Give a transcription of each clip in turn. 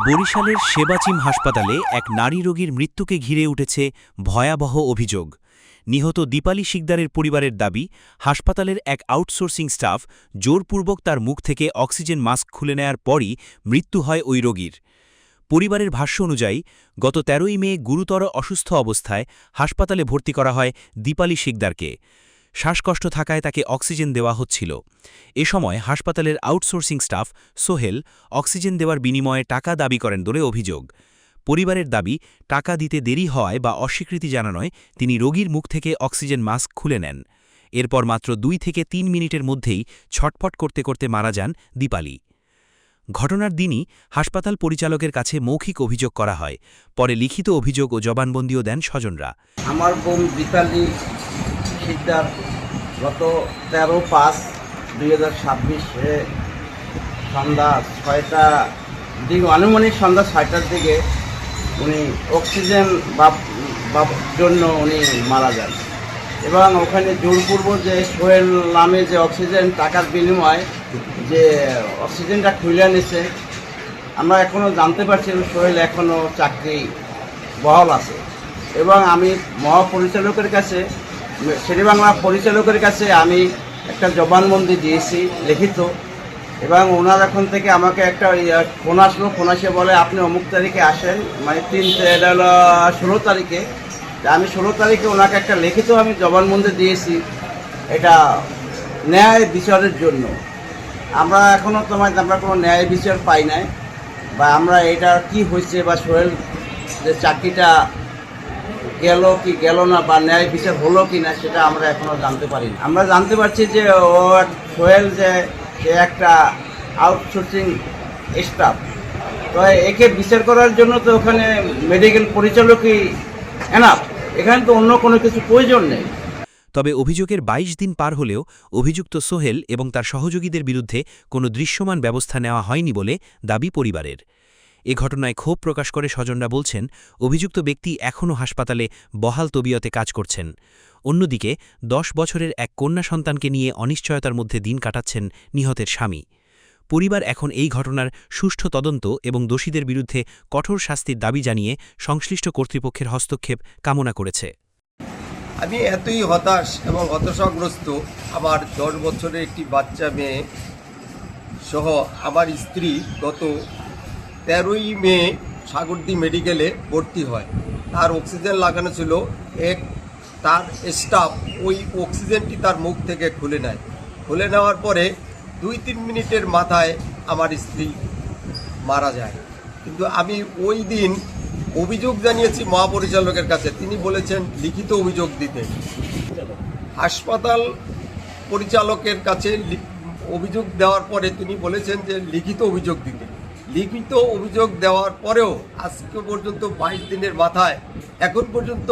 বরিশালের সেবাচিম হাসপাতালে এক নারী রোগীর মৃত্যুকে ঘিরে উঠেছে ভয়াবহ অভিযোগ। নিহত দীপালি শিকদারের পরিবারের দাবি, হাসপাতালের এক আউটসোর্সিং স্টাফ জোরপূর্বক তার মুখ থেকে অক্সিজেন মাস্ক খুলে নেয়ার পরই মৃত্যু হয় ওই রোগীর। পরিবারের ভাষ্য অনুযায়ী গত ১৩ই মে গুরুতর অসুস্থ অবস্থায় হাসপাতালে ভর্তি করা হয় দীপালি শিকদারকে। শ্বাসকষ্ট থাকায় তাকে অক্সিজেন দেওয়া হচ্ছিল। এ সময় হাসপাতালের আউটসোর্সিং স্টাফ সোহেল অক্সিজেন দেওয়ার বিনিময়ে টাকা দাবি করেন বলে অভিযোগ। পরিবারের দাবি, টাকা দিতে দেরি হওয়ায় বা অস্বীকৃতি জানানোয় তিনি রোগীর মুখ থেকে অক্সিজেন মাস্ক খুলে নেন। এরপর মাত্র ২ থেকে ৩ মিনিটের মধ্যেই ছটফট করতে করতে মারা যান দীপালি। ঘটনার দিনই হাসপাতাল পরিচালকের কাছে মৌখিক অভিযোগ করা হয়। পরে লিখিত অভিযোগ ও জবানবন্দিও দেন স্বজনরা। আমার বোন দীপালি শিকদার গত ১৩/৫/২০২৬ সন্ধ্যা ৬টা দিকে, আনুমানিক সন্ধ্যা ৬টার দিকে উনি অক্সিজেন জন্য উনি মারা যান। এবং ওখানে জোরপূর্বক যে সোহেল নামে যে অক্সিজেন টাকার বিনিময়ে যে অক্সিজেনটা খুলে নিছে, আমরা এখনও জানতে পারছি সোহেল এখনও চাকরি বহাল আছে। এবং আমি মহাপরিচালকের কাছে, শেরেবাংলা পরিচালকের কাছে আমি একটা জবানবন্দি দিয়েছি লিখিত। এবং ওনার এখন থেকে আমাকে একটা ফোন আসলো, ফোন আসে বলে আপনি অমুক তারিখে আসেন, মানে 16 তারিখে। আমি 16 তারিখে ওনাকে একটা লিখিত আমি জবানবন্দি দিয়েছি, এটা ন্যায় বিচারের জন্য। আমরা এখনও আমরা কোনো ন্যায় বিচার পাই নাই, বা আমরা এটা কি হয়েছে বা সোহেল যে চাকরিটা গেল কি গেল না বা ন্যায় বিচার হলো কি না সেটা আমরা এখনও জানতে পারি না। আমরা জানতে পারছি যে সোহেল যে একটা আউটসোর্সিং স্টাফ, তো একে বিচার করার জন্য তো ওখানে মেডিকেল পরিচালকই এনাফ, এখানে তো অন্য কোনো কিছু প্রয়োজন নেই। তবে অভিযোগের ২২ দিন পার হলেও অভিযুক্ত সোহেল এবং তার সহযোগীদের বিরুদ্ধে কোনো দৃশ্যমান ব্যবস্থা নেওয়া হয়নি বলে দাবি পরিবারের। এ ঘটনায় ক্ষোভ প্রকাশ করে স্বজনরা বলছেন, অভিযুক্ত ব্যক্তি এখনও হাসপাতালে বহাল তবিয়তে কাজ করছেন। অন্যদিকে ১০ বছরের এক কন্যা সন্তানকে নিয়ে অনিশ্চয়তার মধ্যে দিন কাটাচ্ছেন নিহতের স্বামী। পরিবার এখন এই ঘটনার সুষ্ঠু তদন্ত এবং দোষীদের বিরুদ্ধে কঠোর শাস্তির দাবি জানিয়ে সংশ্লিষ্ট কর্তৃপক্ষের হস্তক্ষেপ কামনা করেছে। আমি এতই হতাশ এবং হতাশাগ্রস্ত। আমার 10 বছরের একটি বাচ্চা মেয়ে সহ আমার স্ত্রী গত 13ই মে সাগরদী মেডিকেলে ভর্তি হয়। তার অক্সিজেন লাগানো ছিল, তার স্টাফ ওই অক্সিজেনটি তার মুখ থেকে খুলে নেয়। খুলে নেওয়ার পরে 2-3 মিনিটের মাথায় আমার স্ত্রী মারা যায়। কিন্তু আমি ওই দিন অভিযোগ জানিয়েছি মহাপরিচালকের কাছে, তিনি বলেছেন লিখিত অভিযোগ দিতে। হাসপাতাল পরিচালকের কাছে অভিযোগ দেওয়ার পরে তিনি বলেছেন যে লিখিত অভিযোগ দিতে। লিখিত অভিযোগ দেওয়ার পরেও আজকে পর্যন্ত 22 দিনের মাথায় এখন পর্যন্ত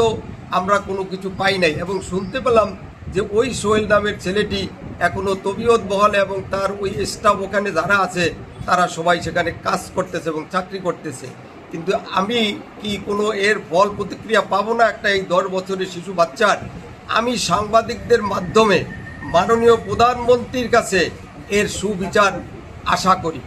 আমরা কোনো কিছু পাই নাই। এবং শুনতে পেলাম যে ওই সোহেল নামের ছেলেটি এখনও তবিয়ত বহালে এবং তার ওই স্টাফ ওখানে যারা আছে তারা সবাই সেখানে কাজ করতেছে এবং চাকরি করতেছে। কিন্তু আমি কি কোনো এর ফল প্রতিক্রিয়া পাবো না একটা এই 10 বছরের শিশু বাচ্চার? আমি সাংবাদিকদের মাধ্যমে মাননীয় প্রধানমন্ত্রীর কাছে এর সুবিচার আশা করি।